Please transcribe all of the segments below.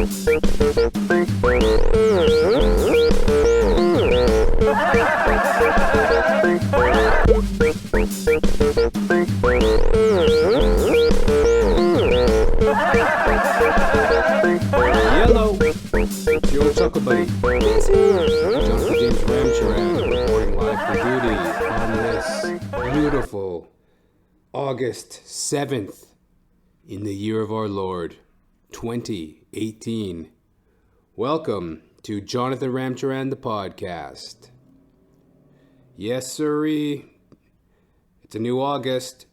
Yellow. It's your old chuckle buddy. Johnathan James Ramcharan reporting live for duty on this beautiful August 7th in the year of our Lord, 2018. Welcome to Johnathan Ramcharan, the podcast. Yes, sirree. It's a new August.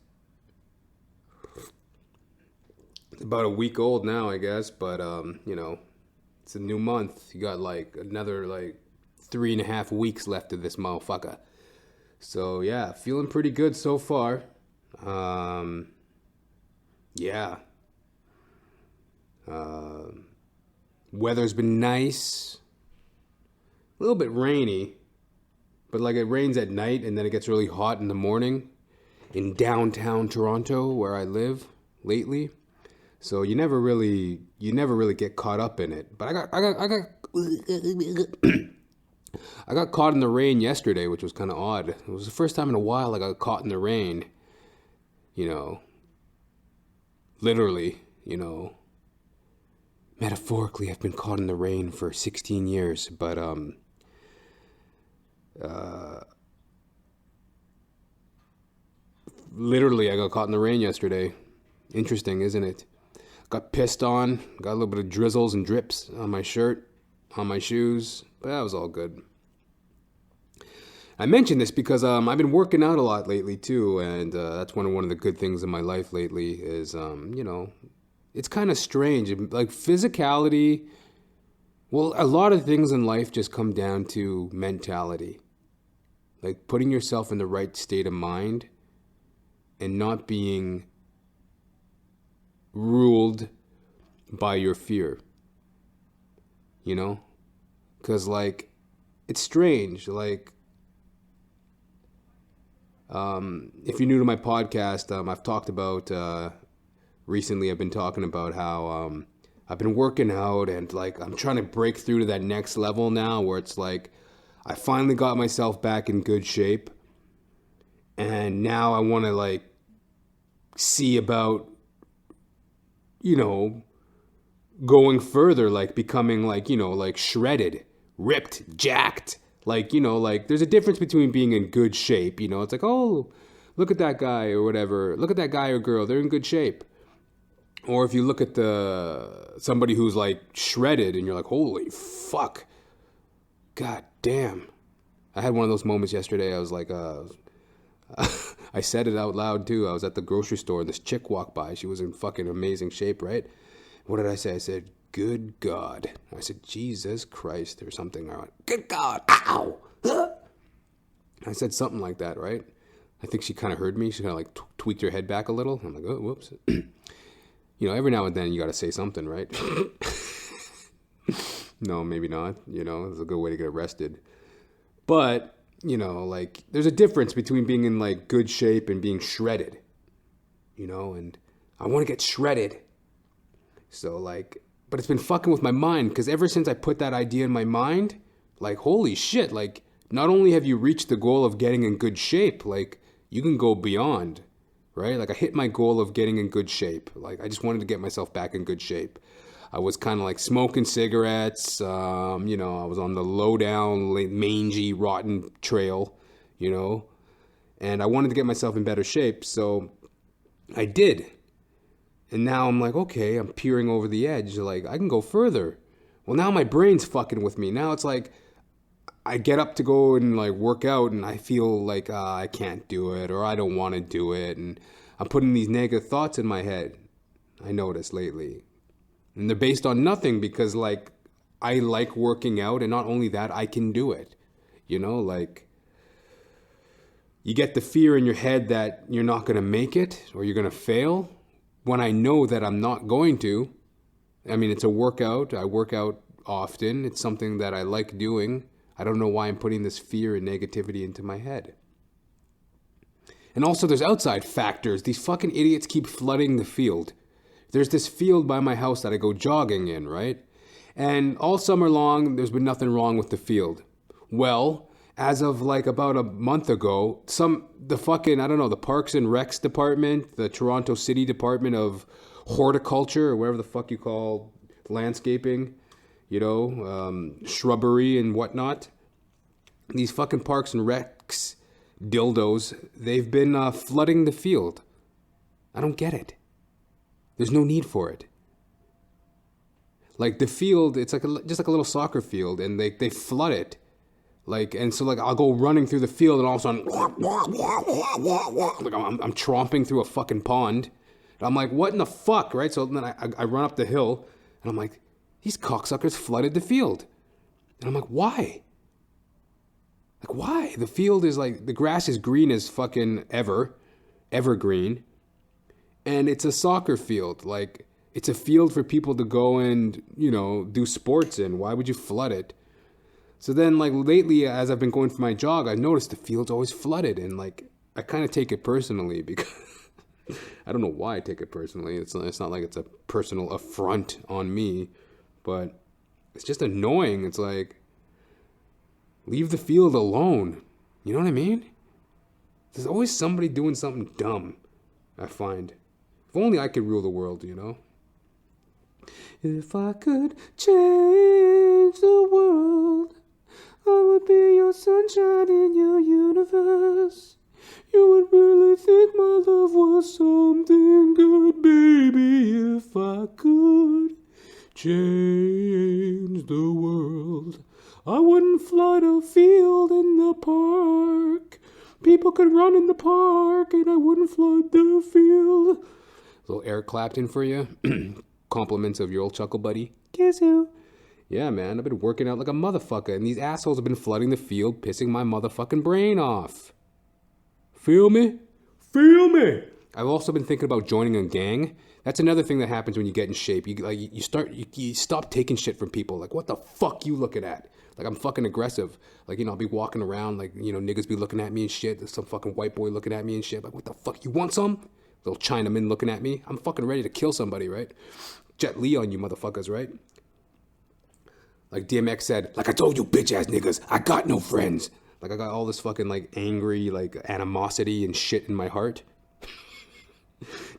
It's about a week old now, I guess, but, it's a new month. You got, another, 3.5 weeks left of this motherfucker. So, yeah, feeling pretty good so far. Weather's been nice. A little bit rainy. But, it rains at night, and then it gets really hot in the morning. In downtown Toronto, where I live lately. So you never really get caught up in it. But I got caught in the rain yesterday, which was kind of odd. It was the first time in a while I got caught in the rain. Literally, metaphorically, I've been caught in the rain for 16 years. But literally, I got caught in the rain yesterday. Interesting, isn't it? Got pissed on, got a little bit of drizzles and drips on my shirt, on my shoes, but that was all good. I mention this because I've been working out a lot lately too, and that's one of the good things in my life lately is, it's kind of strange. Physicality, well, a lot of things in life just come down to mentality. Putting yourself in the right state of mind and not being ruled by your fear, because it's strange. If you're new to my podcast, I've talked about recently. I've been talking about how I've been working out and I'm trying to break through to that next level now, where it's I finally got myself back in good shape, and now I want to see about going further, becoming shredded, ripped, jacked. There's a difference between being in good shape. It's oh, look at that guy or whatever. Look at that guy or girl. They're in good shape. Or if you look at somebody who's shredded and you're holy fuck. God damn. I had one of those moments yesterday. I was I said it out loud too. I was at the grocery store and this chick walked by. She was in fucking amazing shape, right? What did I say? I said, good God. I said, Jesus Christ or something. I went, good God. Ow. I said something like that, right? I think she kind of heard me. She kind of tweaked her head back a little. I'm oh, whoops. Every now and then you got to say something, right? No, maybe not. It's a good way to get arrested. But there's a difference between being in good shape and being shredded, and I want to get shredded. So but it's been fucking with my mind, because ever since I put that idea in my mind, holy shit, not only have you reached the goal of getting in good shape, you can go beyond, right? I hit my goal of getting in good shape. I just wanted to get myself back in good shape. I was kind of smoking cigarettes, I was on the low down, mangy, rotten trail, and I wanted to get myself in better shape, so I did. And now I'm okay, I'm peering over the edge, I can go further. Well, now my brain's fucking with me. Now it's I get up to go and work out, and I feel I can't do it, or I don't want to do it, and I'm putting these negative thoughts in my head, I noticed lately. And they're based on nothing, because I like working out, and not only that, I can do it. You get the fear in your head that you're not going to make it, or you're going to fail, when I know that I'm not going to. I mean, it's a workout. I work out often. It's something that I like doing. I don't know why I'm putting this fear and negativity into my head. And also there's outside factors. These fucking idiots keep flooding the field. There's this field by my house that I go jogging in, right? And all summer long, there's been nothing wrong with the field. Well, as of like about a month ago, the Parks and Recs department, the Toronto City Department of Horticulture, or whatever the fuck you call landscaping, shrubbery and whatnot. These fucking Parks and Recs dildos, they've been flooding the field. I don't get it. There's no need for it. Like the field, it's like just like a little soccer field, and they flood it. And so I'll go running through the field, and all of a sudden, like I'm tromping through a fucking pond. And I'm like, what in the fuck, right? So then I run up the hill, and I'm like, these cocksuckers flooded the field. And I'm like, why? Like, why? The field is like, the grass is green as fucking evergreen. And it's a soccer field. Like, it's a field for people to go and, do sports in. Why would you flood it? So then, lately, as I've been going for my jog, I've noticed the field's always flooded. And, I kind of take it personally because I don't know why I take it personally. It's not like it's a personal affront on me. But it's just annoying. It's like, leave the field alone. You know what I mean? There's always somebody doing something dumb, I find. If only I could rule the world, If I could change the world, I would be your sunshine in your universe. You would really think my love was something good, baby, if I could change the world. I wouldn't flood a field in the park. People could run in the park, and I wouldn't flood the field. A little Eric Clapton for you. Compliments of your old chuckle buddy. Guess who? Yeah, man, I've been working out like a motherfucker, and these assholes have been flooding the field, pissing my motherfucking brain off. Feel me? Feel me? I've also been thinking about joining a gang. That's another thing that happens when you get in shape. You stop taking shit from people. Like, what the fuck you looking at? Like, I'm fucking aggressive. I'll be walking around, niggas be looking at me and shit. There's some fucking white boy looking at me and shit. Like, what the fuck? You want some? Little Chinaman looking at me. I'm fucking ready to kill somebody, right? Jet Li on you motherfuckers, right? Like DMX said, like I told you bitch ass niggas, I got no friends. Like I got all this fucking angry, animosity and shit in my heart.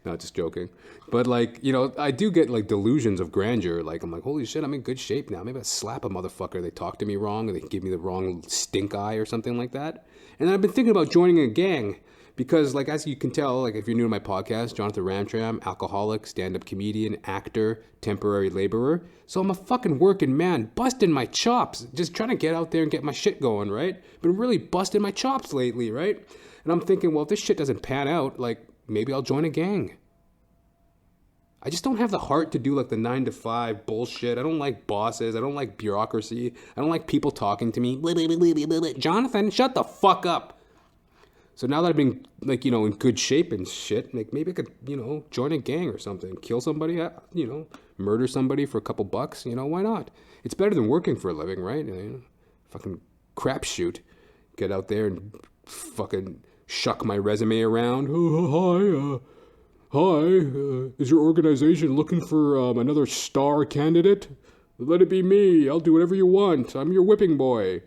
No, just joking. But I do get delusions of grandeur. I'm like, holy shit, I'm in good shape now. Maybe I slap a motherfucker. They talk to me wrong, or they give me the wrong stink eye or something like that. And then I've been thinking about joining a gang because, as you can tell, if you're new to my podcast, Johnathan Ramcharan, alcoholic, stand-up comedian, actor, temporary laborer. So I'm a fucking working man, busting my chops, just trying to get out there and get my shit going, right? Been really busting my chops lately, right? And I'm thinking, well, if this shit doesn't pan out, maybe I'll join a gang. I just don't have the heart to do the 9-to-5 bullshit. I don't like bosses. I don't like bureaucracy. I don't like people talking to me. Johnathan, shut the fuck up. So now that I've been in good shape and shit, maybe I could, join a gang or something. Kill somebody, murder somebody for a couple bucks. Why not? It's better than working for a living, right? Fucking crapshoot. Get out there and fucking shuck my resume around. Oh, hi, is your organization looking for another star candidate? Let it be me. I'll do whatever you want. I'm your whipping boy.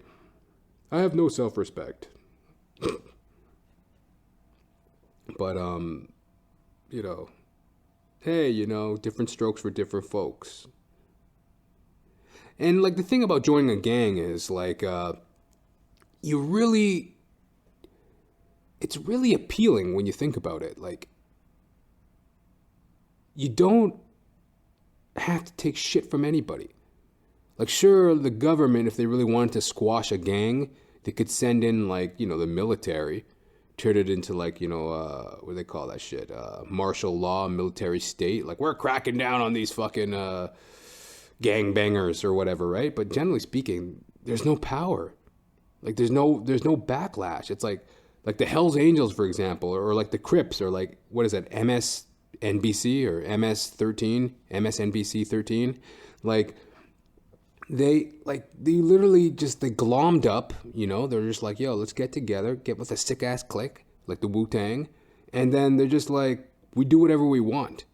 I have no self-respect. But, hey, different strokes for different folks. And, the thing about joining a gang is, it's really appealing when you think about it. You don't have to take shit from anybody. Sure, the government, if they really wanted to squash a gang, they could send in, the military, turn it into, what do they call that shit? Martial law, military state. We're cracking down on these fucking gangbangers or whatever, right? But generally speaking, there's no power. There's no backlash. It's like the Hells Angels, for example, or the Crips, or what is that, MSNBC or MS-13, MSNBC 13, they literally just, they glommed up, they're just yo, let's get together, get with a sick ass clique, like the Wu-Tang, and then they're just we do whatever we want.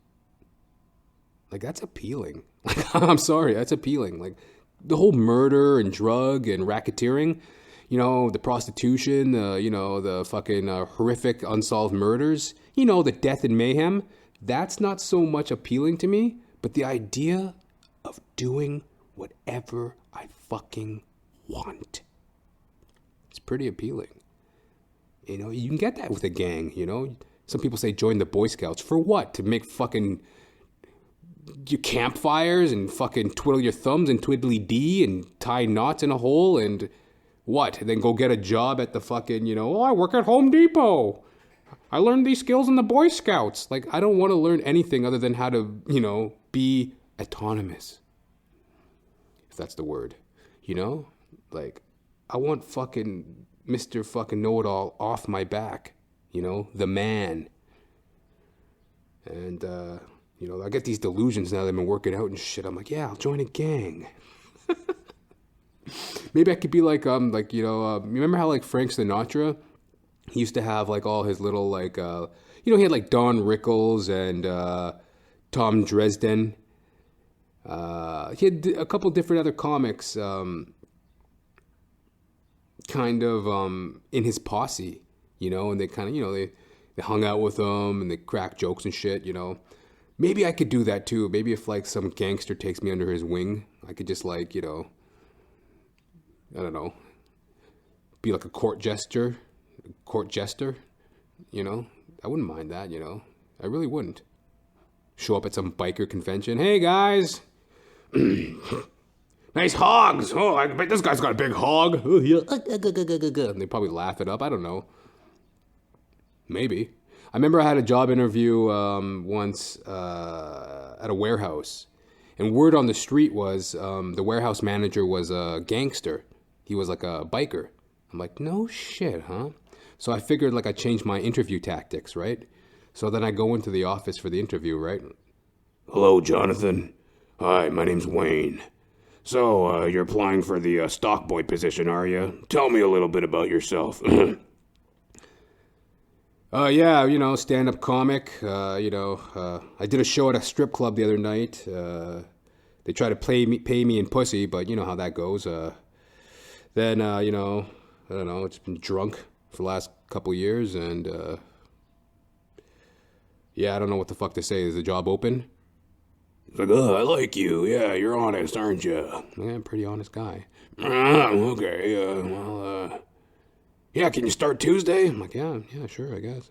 Like, that's appealing. Like, I'm sorry, that's appealing. Like, the whole murder and drug and racketeering, the prostitution, the fucking horrific unsolved murders, the death and mayhem, that's not so much appealing to me, but the idea of doing whatever I fucking want. It's pretty appealing. You can get that with a gang, Some people say join the Boy Scouts. For what? To make fucking your campfires and fucking twiddle your thumbs and twiddly dee and tie knots in a hole and what? And then go get a job at the fucking, I work at Home Depot. I learned these skills in the Boy Scouts. Like, I don't want to learn anything other than how to, be autonomous. If that's the word, Like, I want fucking Mr. fucking know-it-all off my back, the man. And, I get these delusions now that I've been working out and shit. I'm like, yeah, I'll join a gang. Maybe I could be like, remember how like Frank Sinatra, he used to have like all his little like, he had like Don Rickles and Tom Dresden. He had a couple different other comics, kind of in his posse, and they kind of, they hung out with him and they cracked jokes and shit, Maybe I could do that too. Maybe if like some gangster takes me under his wing, I could just like, I don't know, be like a court jester, I wouldn't mind that, I really wouldn't. Show up at some biker convention. Hey guys, nice hogs. Oh, I bet this guy's got a big hog. Oh, yeah. And they probably laugh it up. I don't know. Maybe. I remember I had a job interview once at a warehouse. And word on the street was the warehouse manager was a gangster. He was like a biker. I'm like, no shit, huh? So I figured like I changed my interview tactics, right? So then I go into the office for the interview, right? Hello, Johnathan. Hi, my name's Wayne. So, you're applying for the stock boy position, are you? Tell me a little bit about yourself. Yeah, stand-up comic. I did a show at a strip club the other night. They try to pay me in pussy, but you know how that goes. Then, I don't know, it's been drunk for the last couple years, and, yeah, I don't know what the fuck to say. Is the job open? It's like, I like you. Yeah, you're honest, aren't you? Yeah, I'm a pretty honest guy. Okay, well, yeah, can you start Tuesday? I'm like, yeah, sure, I guess.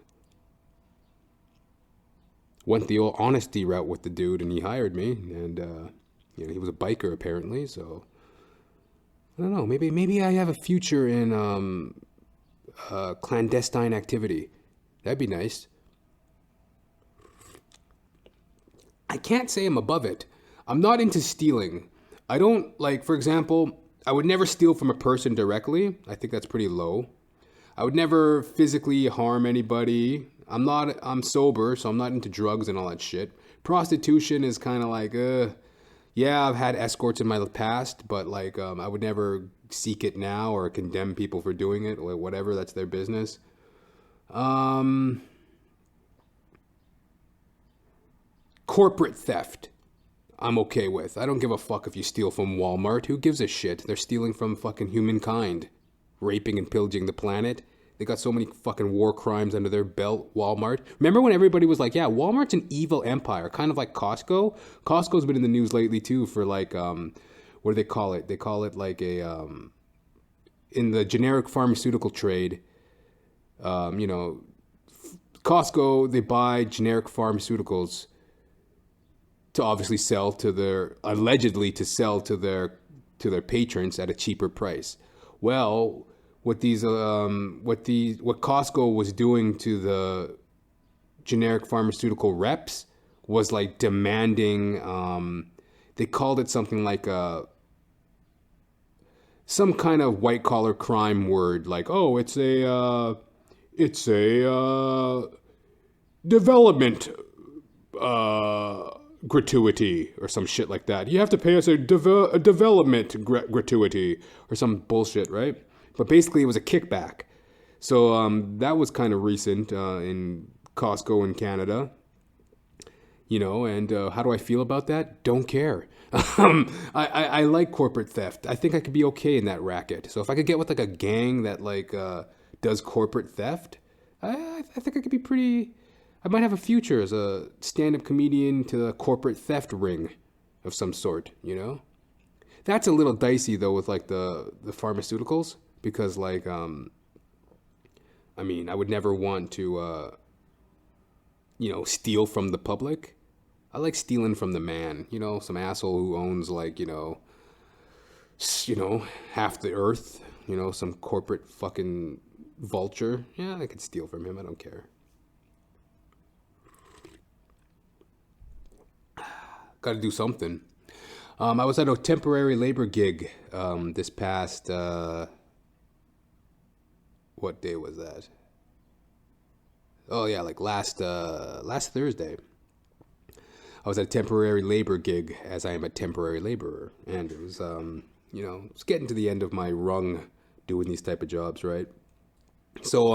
Went the old honesty route with the dude, and he hired me, and, he was a biker, apparently, so... I don't know, maybe I have a future in, clandestine activity. That'd be nice. I can't say I'm above it. I'm not into stealing. I don't, like, for example, I would never steal from a person directly. I think that's pretty low. I would never physically harm anybody. I'm sober, so I'm not into drugs and all that shit. Prostitution is kind of like, yeah, I've had escorts in my past, but like, I would never seek it now or condemn people for doing it or whatever. That's their business. Corporate theft, I'm okay with. I don't give a fuck if you steal from Walmart. Who gives a shit? They're stealing from fucking humankind. Raping and pillaging the planet. They got so many fucking war crimes under their belt, Walmart. Remember when everybody was like, yeah, Walmart's an evil empire, kind of like Costco? Costco's been in the news lately, too, for like, what do they call it? They call it like a, in the generic pharmaceutical trade, Costco, they buy generic pharmaceuticals to obviously sell to allegedly to sell to their patrons at a cheaper price. Well, what Costco was doing to the generic pharmaceutical reps was like demanding, they called it something like some kind of white collar crime word, like, oh, it's a development gratuity or some shit like that. You have to pay us a development gratuity or some bullshit, right? But basically it was a kickback. So that was kind of recent in Costco in Canada. And how do I feel about that? Don't care. I like corporate theft. I think I could be okay in that racket. So if I could get with like a gang that like does corporate theft, I think I could be pretty. I might have a future as a stand-up comedian to the corporate theft ring of some sort. That's a little dicey though with like the pharmaceuticals because like I would never want to steal from the public. I like stealing from the man, some asshole who owns like, half the earth, some corporate fucking vulture. Yeah, I could steal from him. I don't care. Got to do something. I was at a temporary labor gig this past, what day was that? Oh yeah, like last Thursday. I was at a temporary labor gig as I am a temporary laborer. And it was, it's getting to the end of my rung doing these type of jobs, right? So,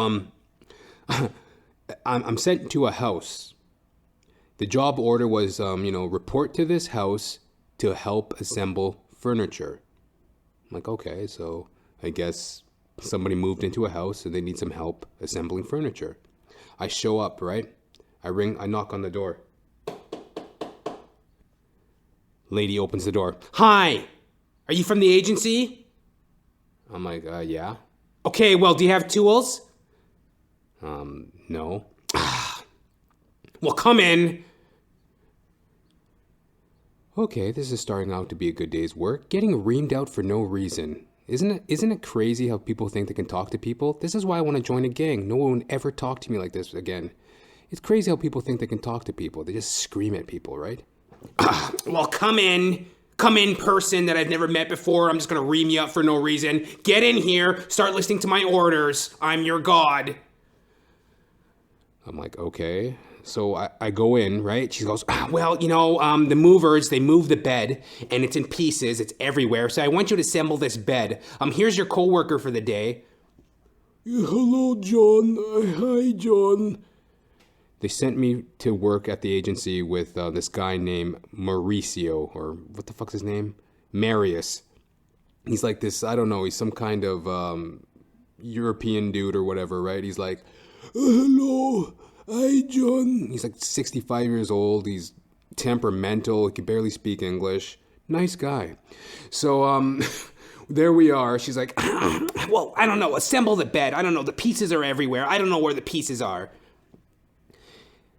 I'm sent to a house. The job order was, report to this house to help assemble furniture. I'm like, okay, so I guess somebody moved into a house and they need some help assembling furniture. I show up, right? I knock on the door. Lady opens the door. Hi, are you from the agency? I'm like, yeah. Okay, well, do you have tools? No. Well, come in. Okay, this is starting out to be a good day's work. Getting reamed out for no reason. Isn't it crazy how people think they can talk to people? This is why I want to join a gang. No one would ever talk to me like this again. It's crazy how people think they can talk to people. They just scream at people, right? Well, come in, person that I've never met before. I'm just going to ream you up for no reason. Get in here, start listening to my orders. I'm your god. I'm like, okay. So I go in, right? She goes, well, the movers, they moved the bed, and it's in pieces. It's everywhere. So I want you to assemble this bed. Here's your coworker for the day. Hello, John. Hi, John. They sent me to work at the agency with this guy named Mauricio, or what the fuck's his name? Marius. He's like this, I don't know, he's some kind of European dude or whatever, right? He's like, hello, hi, John. He's like 65 years old. He's temperamental. He can barely speak English. Nice guy. So, there we are. She's like, well, I don't know, assemble the bed. I don't know, the pieces are everywhere. I don't know where the pieces are.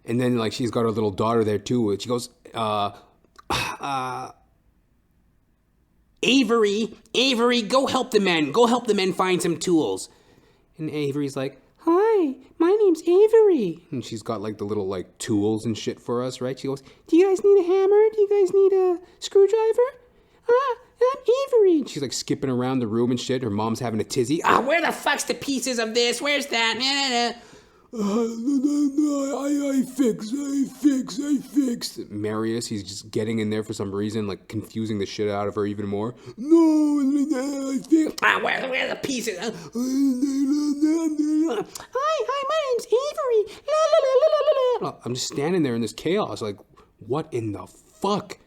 And then, like, she's got her little daughter there, too. And she goes, Avery, go help the men. Go help the men find some tools. And Avery's like, hi, my name's Avery. And she's got, like, the little, like, tools and shit for us, right? She goes, do you guys need a hammer? Do you guys need a screwdriver? I'm Avery. And she's, like, skipping around the room and shit. Her mom's having a tizzy. Where the fuck's the pieces of this? Where's that? I fixed. Marius, he's just getting in there for some reason, like confusing the shit out of her even more. No, I fixed. Where are the pieces? Hi, my name's Avery. I'm just standing there in this chaos, like, what in the fuck?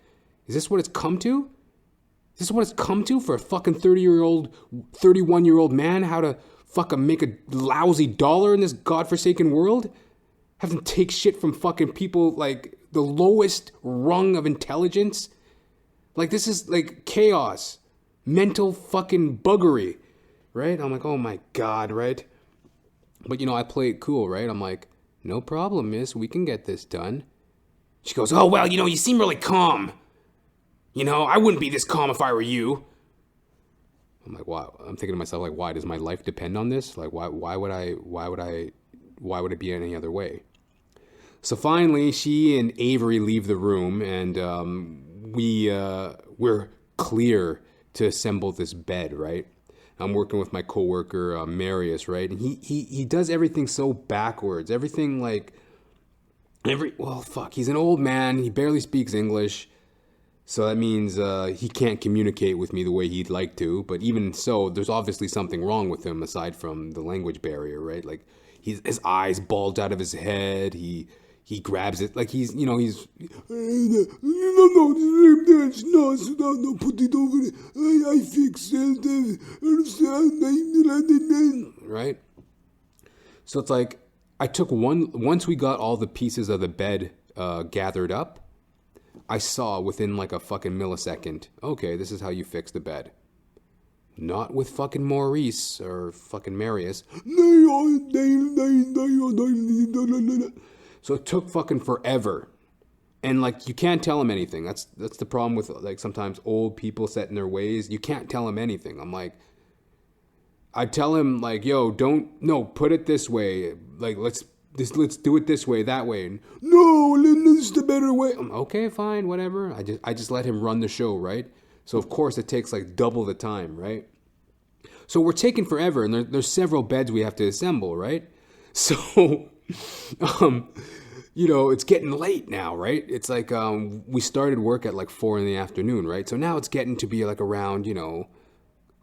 Is this what it's come to? Is this what it's come to for a fucking 31-year-old man? How to fucking make a lousy dollar in this godforsaken world? Have them take shit from fucking people like the lowest rung of intelligence? Like, this is like chaos. Mental fucking buggery, right? I'm like, oh my God, right? But I play it cool, right? I'm like, no problem, miss. We can get this done. She goes, oh, well, you seem really calm. I wouldn't be this calm if I were you. I'm like, wow. I'm thinking to myself, like, why does my life depend on this? Like, why would it be any other way? So finally, she and Avery leave the room, and we're clear to assemble this bed, right? I'm working with my coworker Marius, right? And he does everything so backwards. Everything like he's an old man. He barely speaks English. So that means he can't communicate with me the way he'd like to. But even so, there's obviously something wrong with him aside from the language barrier, right? Like his eyes bulge out of his head. He he grabs it like he's, no, put it over there. I fix it. Right? So it's like, I took once we got all the pieces of the bed gathered up, I saw within like a fucking millisecond, okay, this is how you fix the bed. Not with fucking Maurice or fucking Marius. So it took fucking forever. And like, you can't tell him anything. That's the problem with like sometimes old people set in their ways. You can't tell him anything. I'm like, I tell him like, yo, put it this way. Like, let's do it this way, that way. And, no, this is the better way. I'm, okay, fine, whatever. I just let him run the show, right? So of course it takes like double the time, right? So we're taking forever, and there's several beds we have to assemble, right? So, it's getting late now, right? It's like we started work at like 4 p.m, right? So now it's getting to be like around,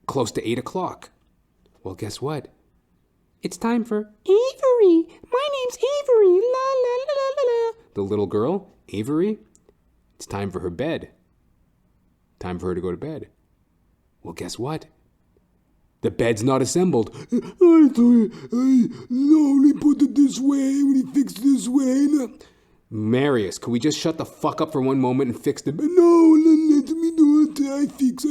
close to 8 o'clock. Well, guess what? It's time for Avery. My name's Avery. La la la la la. The little girl, Avery. It's time for her bed. Time for her to go to bed. Well, guess what? The bed's not assembled. I only put it this way when he fixed this way. Marius, can we just shut the fuck up for one moment and fix the bed? No, let me do it. I fix.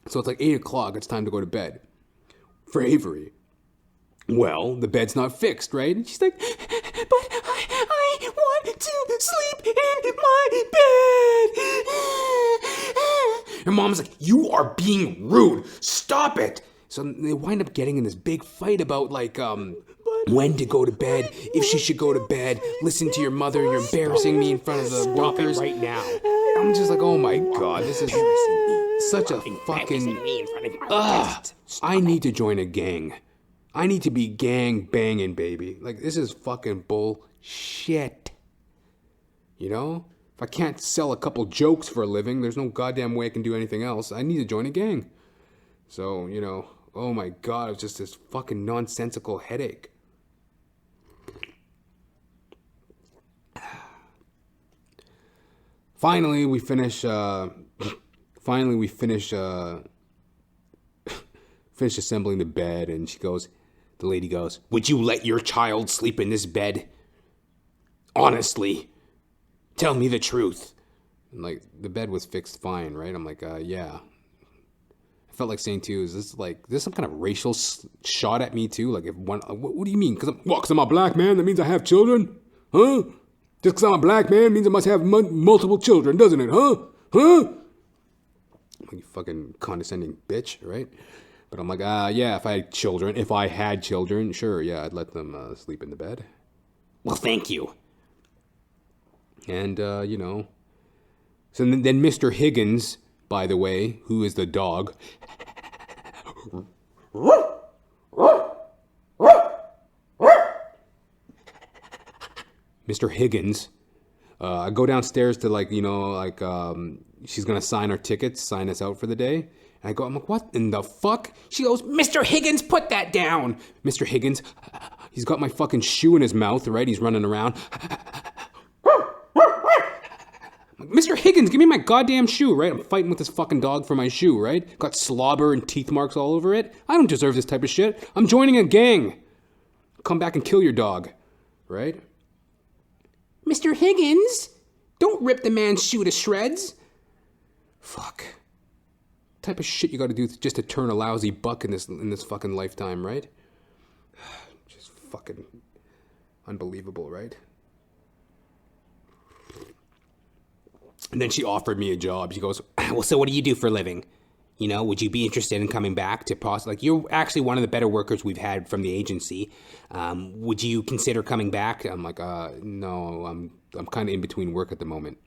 So it's like 8 o'clock. It's time to go to bed. For Avery. Well, the bed's not fixed, right? And she's like, but I want to sleep in my bed. Her mom's like, you are being rude. Stop it. So they wind up getting in this big fight about like when to go to bed, if she should go to bed. Listen to your mother. You're embarrassing me in front of the workers right now. I'm just like, oh my God, this is such a fucking... I need to join a gang. I need to be gang banging, baby. Like, this is fucking bullshit. If I can't sell a couple jokes for a living, there's no goddamn way I can do anything else. I need to join a gang. So, oh my God, it was just this fucking nonsensical headache. Finally, we finish assembling the bed, and the lady goes, would you let your child sleep in this bed? Honestly, tell me the truth. And like, the bed was fixed fine, right? I'm like, yeah. I felt like saying too, is this some kind of racial shot at me too? Like, if one, what do you mean? Because I'm a black man, that means I have children? Huh? Just because I'm a black man means I must have multiple children, doesn't it? Huh? You fucking condescending bitch, right? But I'm like, yeah, if I had children, sure, yeah, I'd let them sleep in the bed. Well, thank you. And, so then Mr. Higgins, by the way, who is the dog, Mr. Higgins, I go downstairs to she's going to sign us out for the day. And I'm like, what in the fuck? She goes, Mr. Higgins, put that down. Mr. Higgins, he's got my fucking shoe in his mouth, right? He's running around. Mr. Higgins, give me my goddamn shoe, right? I'm fighting with this fucking dog for my shoe, right? Got slobber and teeth marks all over it. I don't deserve this type of shit. I'm joining a gang. Come back and kill your dog, right? Mr. Higgins, don't rip the man's shoe to shreds. Fuck. Type of shit you gotta do just to turn a lousy buck in this fucking lifetime, right? Just fucking unbelievable, right? And then she offered me a job. She goes, well, so what do you do for a living? Would you be interested in coming back to you're actually one of the better workers we've had from the agency. Would you consider coming back? I'm like, no, I'm kind of in between work at the moment.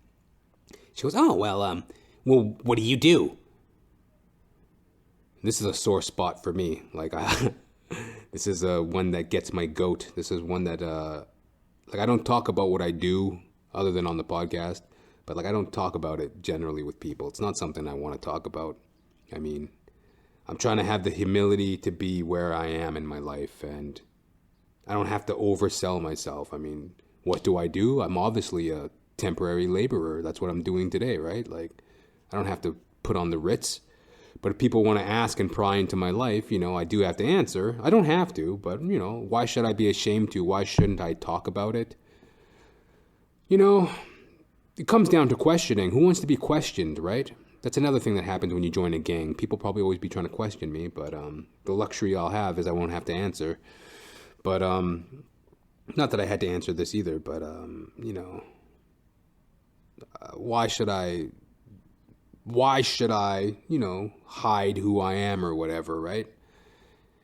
She goes, oh, well, what do you do? This is a sore spot for me. This is one that gets my goat. This is one that, I don't talk about what I do other than on the podcast, but I don't talk about it generally with people. It's not something I want to talk about. I mean, I'm trying to have the humility to be where I am in my life, and I don't have to oversell myself. I mean, what do? I'm obviously a temporary laborer. That's what I'm doing today, right? Like, I don't have to put on the Ritz. But if people want to ask and pry into my life, I do have to answer. I don't have to, but, why should I be ashamed to? Why shouldn't I talk about it? It comes down to questioning. Who wants to be questioned, right? That's another thing that happens when you join a gang. People probably always be trying to question me, but the luxury I'll have is I won't have to answer. But, not that I had to answer this either, but, why should I, hide who I am or whatever, right?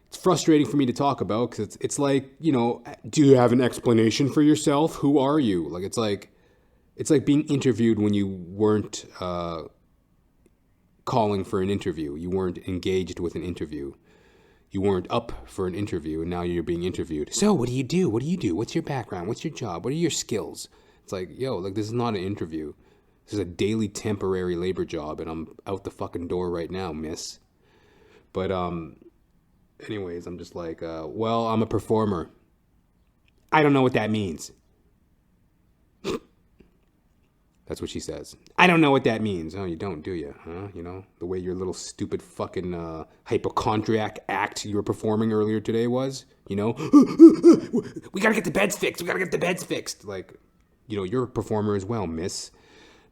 It's frustrating for me to talk about because it's like, do you have an explanation for yourself? Who are you? Like, it's like being interviewed when you weren't calling for an interview. You weren't engaged with an interview. You weren't up for an interview, and now you're being interviewed. So, what do you do? What do you do? What's your background? What's your job? What are your skills? It's like, this is not an interview. This is a daily temporary labor job, and I'm out the fucking door right now, miss. But, anyways, I'm just like, I'm a performer. I don't know what that means. That's what she says. I don't know what that means. Oh, you don't, do you? Huh? The way your little stupid fucking hypochondriac act you were performing earlier today was, we gotta get the beds fixed. We gotta get the beds fixed. Like, you're a performer as well, miss.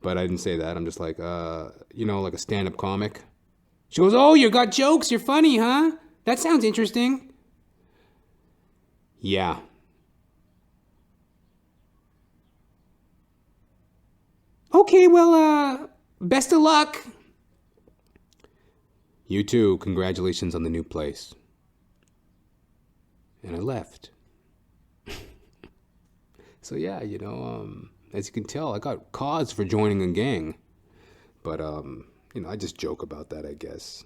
But I didn't say that. I'm just like, like a stand-up comic. She goes, oh, you got jokes. You're funny, huh? That sounds interesting. Yeah. Okay, well, best of luck. You too. Congratulations on the new place. And I left. So yeah, as you can tell, I got cause for joining a gang. But, I just joke about that, I guess.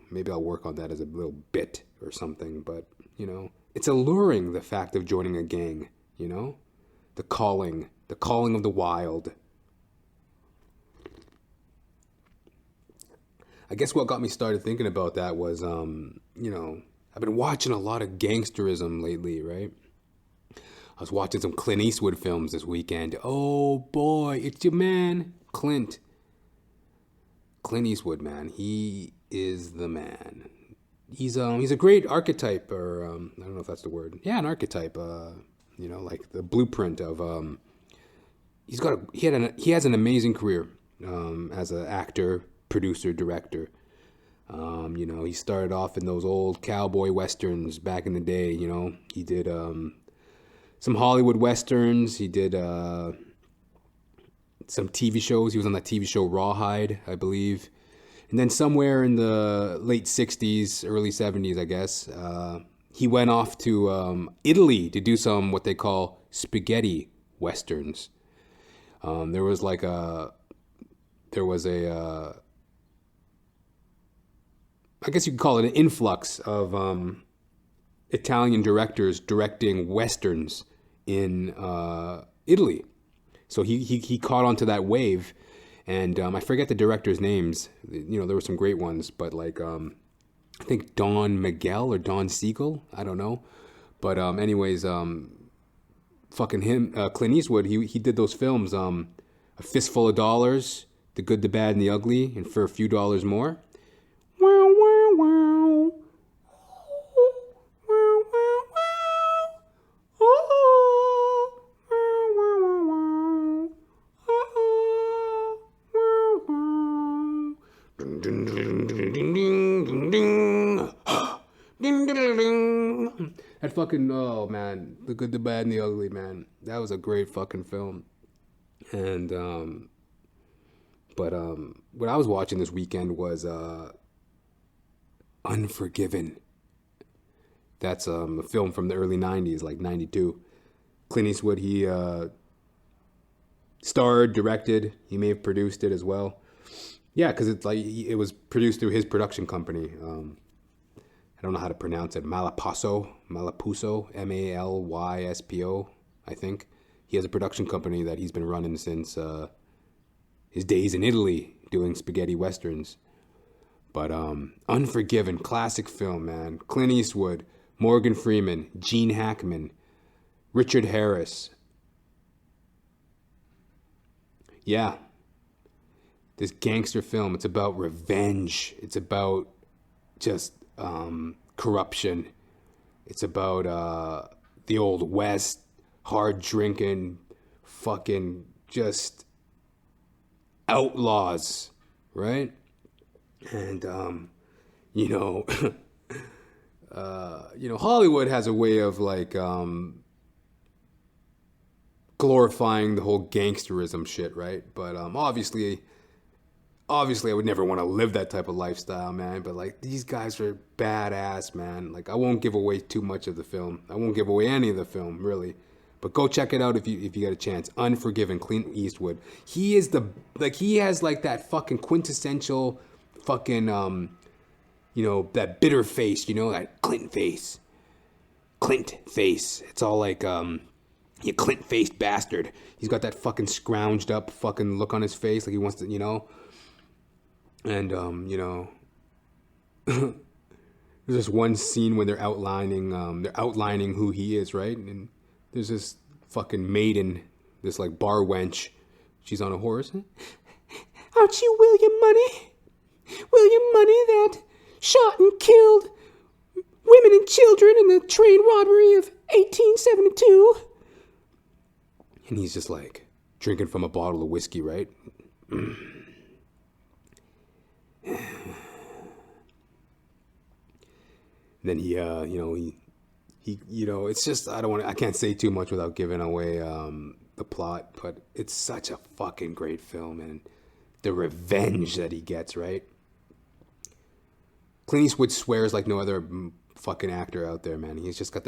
Maybe I'll work on that as a little bit or something. But, it's alluring, the fact of joining a gang, the calling of the wild. I guess what got me started thinking about that was, I've been watching a lot of gangsterism lately, right? I was watching some Clint Eastwood films this weekend. Oh boy, it's your man, Clint Eastwood, man. He is the man. He's a great archetype, or I don't know if that's the word. Yeah, an archetype. Like the blueprint of. He has an amazing career as an actor, producer, director. He started off in those old cowboy westerns back in the day. He did some Hollywood westerns. He did some TV shows. He was on that TV show Rawhide, I believe. And then somewhere in the late 60s, early 70s, I guess, he went off to Italy to do some what they call spaghetti westerns. There was a I guess you could call it an influx of Italian directors directing westerns in Italy. So he caught onto that wave, and I forget the directors' names. There were some great ones, but like I think Don Miguel or Don Siegel, I don't know. But anyways, fucking him, Clint Eastwood, he did those films, A Fistful of Dollars, The Good, the Bad, and the Ugly, and For a Few Dollars More. Wow, wow, wow. Wow, wow, wow. Oh, wow, wow, wow. Oh, wow, wow. Ding, ding, ding, ding, ding, ding, ding. Ding, ding, ding. That fucking, oh man, The Good, the Bad, and the Ugly, man. That was a great fucking film. And, what I was watching this weekend was, Unforgiven. That's a film from the early 90s, like 92. Clint Eastwood, he starred, directed, he may have produced it as well. Yeah, because it's like it was produced through his production company. I don't know how to pronounce it. Malapuso, Malyspo, I think. He has a production company that he's been running since his days in Italy doing spaghetti westerns. But Unforgiven, classic film, man. Clint Eastwood, Morgan Freeman, Gene Hackman, Richard Harris. Yeah. This gangster film, it's about revenge. It's about just corruption. It's about the old West, hard drinking, fucking just outlaws, right? And Hollywood has a way of like glorifying the whole gangsterism shit, right? But obviously I would never want to live that type of lifestyle, man. But like, these guys are badass, man. Like, I won't give away too much of the film. I won't give away any of the film, really. But go check it out if you get a chance. Unforgiven, Clint Eastwood. He has like that fucking quintessential fucking that bitter face, that Clint face. It's all like you Clint-faced bastard. He's got that fucking scrounged up fucking look on his face, like he wants to, And, there's this one scene when they're outlining who he is, right? And there's this fucking maiden, this like bar wench. She's on a horse. Aren't you William Money? William Money that shot and killed women and children in the train robbery of 1872? And he's just like drinking from a bottle of whiskey, right? Then he it's just, I can't say too much without giving away the plot, but it's such a fucking great film, and the revenge that he gets, right? Clint Eastwood swears like no other fucking actor out there, man. He's just got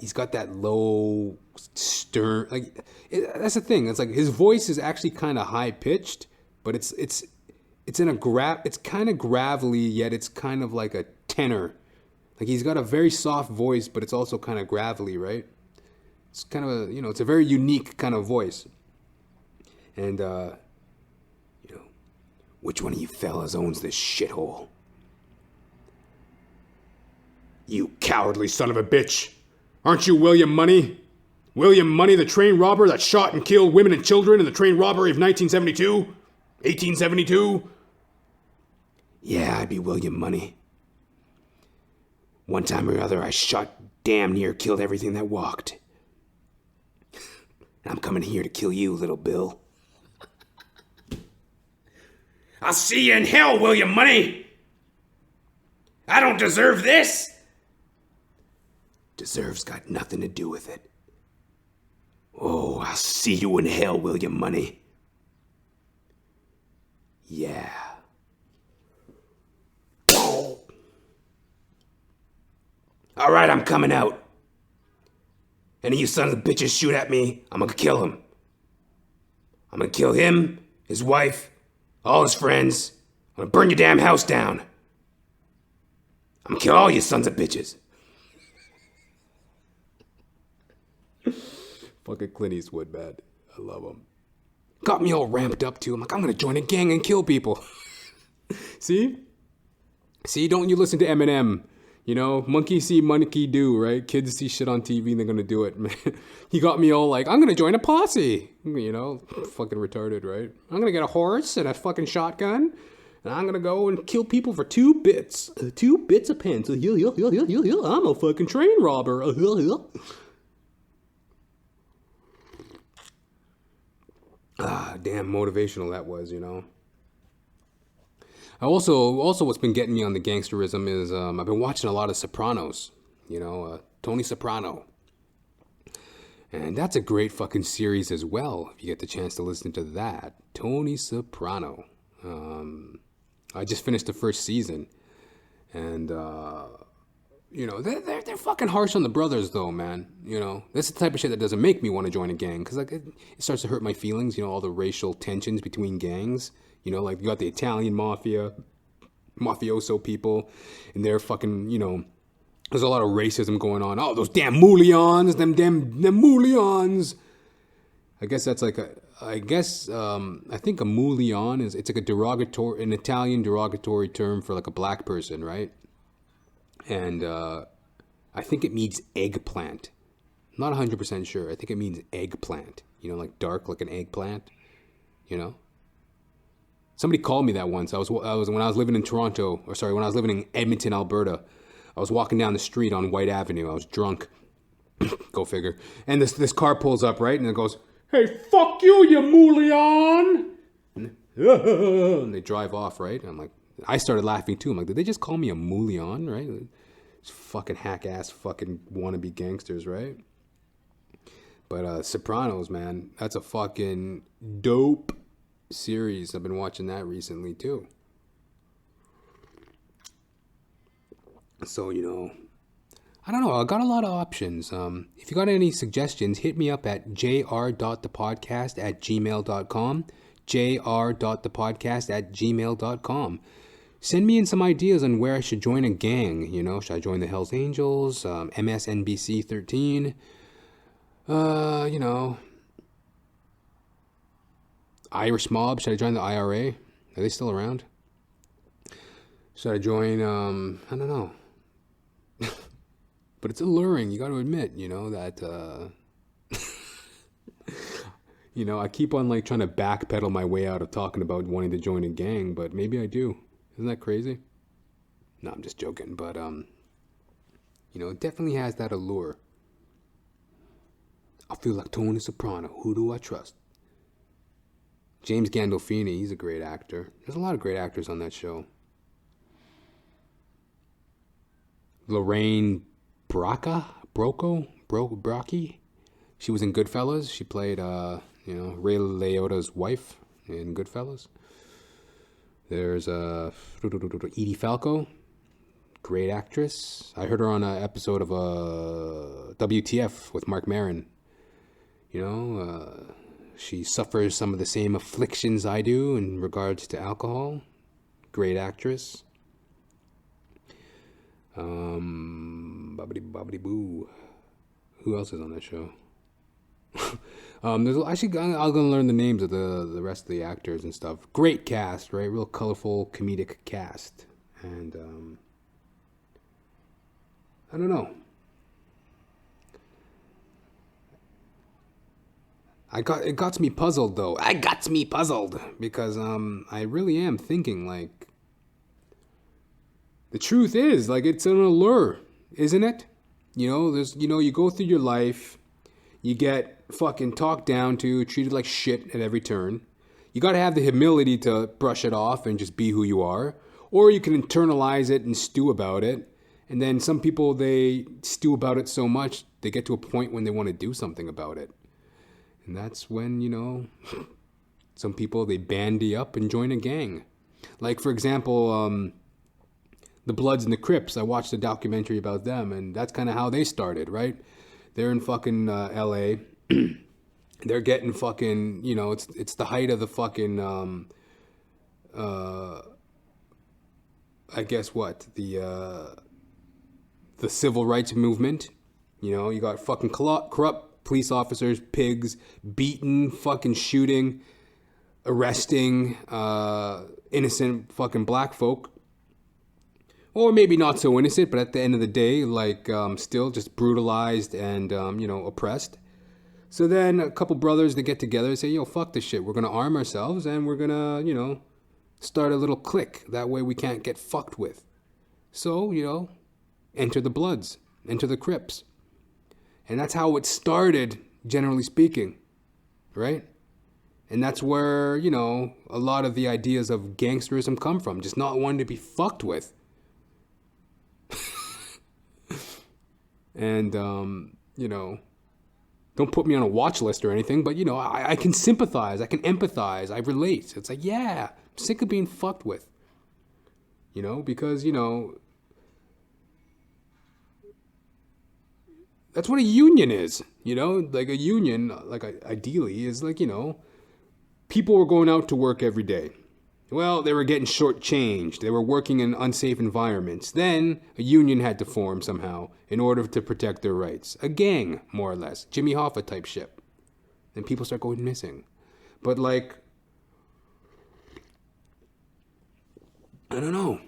he's got that low, stern, like, that's the thing. It's like his voice is actually kind of high pitched, but it's in a it's kind of gravelly, yet it's kind of like a tenor. Like, he's got a very soft voice, but it's also kind of gravelly, right? It's kind of it's a very unique kind of voice. And, which one of you fellas owns this shithole? You cowardly son of a bitch. Aren't you William Money? William Money, the train robber that shot and killed women and children in the train robbery of 1972? 1872? Yeah, I'd be William Money. One time or other, I shot, damn near killed everything that walked. I'm coming here to kill you, little Bill. I'll see you in hell, William Money! I don't deserve this! Deserve's got nothing to do with it. Oh, I'll see you in hell, William Money. Yeah. All right, I'm coming out. Any of you sons of bitches shoot at me, I'm gonna kill him. I'm gonna kill him, his wife, all his friends. I'm gonna burn your damn house down. I'm gonna kill all you sons of bitches. Fucking Clint Eastwood, man. I love him. Got me all ramped up too. I'm like, I'm gonna join a gang and kill people. See, don't you listen to Eminem. Monkey see, monkey do, right? Kids see shit on TV and they're gonna do it, man. He got me all like, I'm gonna join a posse. Fucking retarded, right? I'm gonna get a horse and a fucking shotgun, and I'm gonna go and kill people for 2 bits. 2 bits a pence. I'm a fucking train robber. Damn motivational that was, I also what's been getting me on the gangsterism is I've been watching a lot of Sopranos, Tony Soprano. And that's a great fucking series as well, if you get the chance to listen to that. Tony Soprano. I just finished the first season. And, they're fucking harsh on the brothers, though, man. That's the type of shit that doesn't make me want to join a gang. Because, like, it starts to hurt my feelings, all the racial tensions between gangs. Like, you got the Italian mafia, mafioso people, and they're fucking, there's a lot of racism going on. Oh, those damn Moulians, them Moulians. I guess that's like I think a Moulian it's like an Italian derogatory term for like a black person, right? And I I think it means eggplant. I'm not 100% sure. I think it means eggplant. You know, like dark, like an eggplant. You know? Somebody called me that once. I was when I was living in when I was living in Edmonton, Alberta. I was walking down the street on White Avenue. I was drunk. Go figure. And this car pulls up, right? And it goes, "Hey, fuck you, you moolion!" And they drive off, right? And I'm like, I started laughing too. I'm like, did they just call me a moolion, right? It's fucking hack-ass fucking wannabe gangsters, right? But Sopranos, man, that's a fucking dope series. I've been watching that recently too. So, you know, I don't know. I got a lot of options. If you got any suggestions, hit me up at jr.thepodcast@gmail.com. jr.thepodcast@gmail.com. Send me in some ideas on where I should join a gang. You know, should I join the Hells Angels, MSNBC 13? You know, Irish Mob. Should I join the IRA? Are they still around? Should I join, I don't know. But it's alluring, you got to admit, you know, that, you know, I keep on, like, trying to backpedal my way out of talking about wanting to join a gang, but maybe I do. Isn't that crazy? No, I'm just joking, but, you know, it definitely has that allure. I feel like Tony Soprano. Who do I trust? James Gandolfini, he's a great actor. There's a lot of great actors on that show. Lorraine Brockie. She was in Goodfellas. She played, you know, Ray Liotta's wife in Goodfellas. There's Edie Falco, great actress. I heard her on an episode of WTF with Mark Maron. You know, she suffers some of the same afflictions I do in regards to alcohol. Great actress. Bobbity boo. Who else is on that show? I'm gonna learn the names of the rest of the actors and stuff. Great cast, right? Real colorful comedic cast. And I don't know. It got me puzzled though. Because I really am thinking, like, the truth is, like, it's an allure, isn't it? You know, you go through your life, you get fucking talked down to, treated like shit at every turn. You got to have the humility to brush it off and just be who you are. Or you can internalize it and stew about it. And then some people, they stew about it so much, they get to a point when they want to do something about it. And that's when, you know, some people, they bandy up and join a gang. Like, for example, the Bloods and the Crips. I watched a documentary about them, and that's kind of how they started, right? They're in fucking L.A. They're getting fucking, you know, it's the height of the fucking, I guess what? The civil rights movement. You know, you got fucking corrupt police officers, pigs, beating, fucking shooting, arresting innocent fucking black folk. Or maybe not so innocent, but at the end of the day, like, still just brutalized and, you know, oppressed. So then a couple brothers, they get together and say, yo, fuck this shit. We're going to arm ourselves and we're going to, you know, start a little clique. That way we can't get fucked with. So, you know, enter the Bloods, enter the Crips. And that's how it started, generally speaking, right? And that's where, you know, a lot of the ideas of gangsterism come from. Just not wanting to be fucked with. And, you know, don't put me on a watch list or anything, but, you know, I can sympathize, I can empathize, I relate. It's like, yeah, I'm sick of being fucked with. You know, because, you know, that's what a union is, you know? Like, a union, like, ideally, is like, you know, people were going out to work every day. Well, they were getting shortchanged. They were working in unsafe environments. Then a union had to form somehow in order to protect their rights. A gang, more or less. Jimmy Hoffa type shit. Then people start going missing. But, like, I don't know.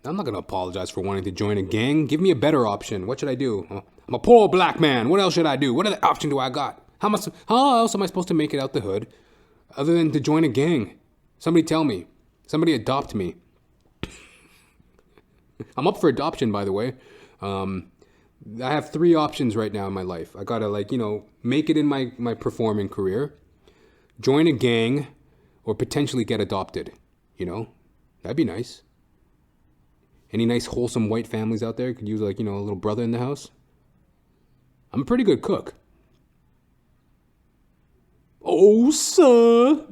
I'm not going to apologize for wanting to join a gang. Give me a better option. What should I do? I'm a poor black man. What else should I do? What other option do I got? How else am I supposed to make it out the hood other than to join a gang? Somebody tell me. Somebody adopt me. I'm up for adoption, by the way. I have 3 options right now in my life. I got to, make it in my performing career, join a gang, or potentially get adopted. That'd be nice. Any nice, wholesome white families out there could use, a little brother in the house? I'm a pretty good cook. Oh, sir.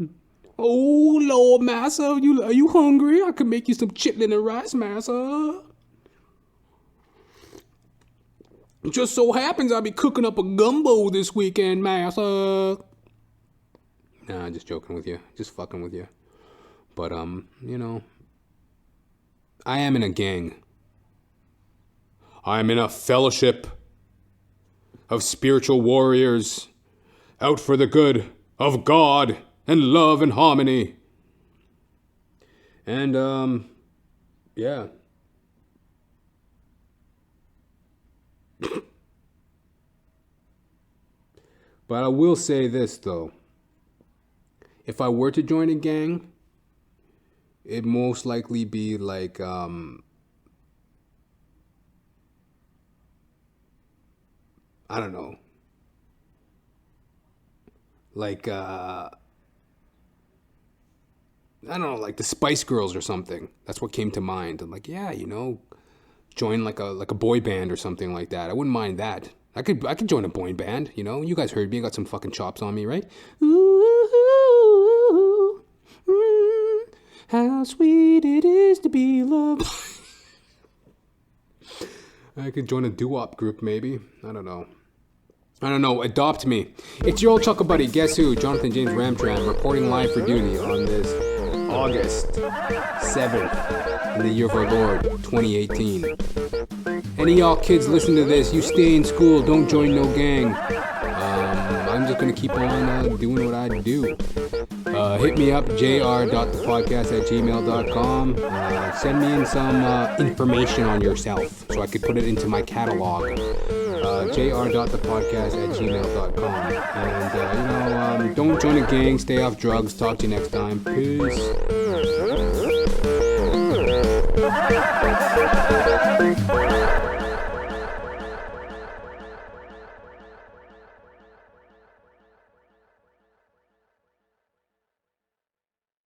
Oh, Lord, massa, are you hungry? I could make you some chitlin and rice, massa. It just so happens I'll be cooking up a gumbo this weekend, massa. Nah, I'm just joking with you. Just fucking with you. But, I am in a gang. I am in a fellowship of spiritual warriors out for the good of God and love and harmony. And, yeah. But I will say this, though. If I were to join a gang, it'd most likely be like, I don't know. Like, I don't know, like the Spice Girls or something. That's what came to mind. I'm like, yeah, join like a boy band or something like that. I wouldn't mind that. I could join a boy band, You guys heard me. I got some fucking chops on me, right? Ooh, how sweet it is to be loved. I could join a doo-wop group, maybe. I don't know. Adopt me. It's your old chuckle buddy. Guess who? Johnathan James Ramcharan, reporting live for duty on this August 7th in the year of our Lord, 2018. Any of y'all kids listen to this, you stay in school, don't join no gang. I'm just going to keep on doing what I do. Hit me up, jr.thepodcast@gmail.com. Send me in some information on yourself so I could put it into my catalog. jr.thepodcast@gmail.com. And, don't join a gang, stay off drugs. Talk to you next time. Peace.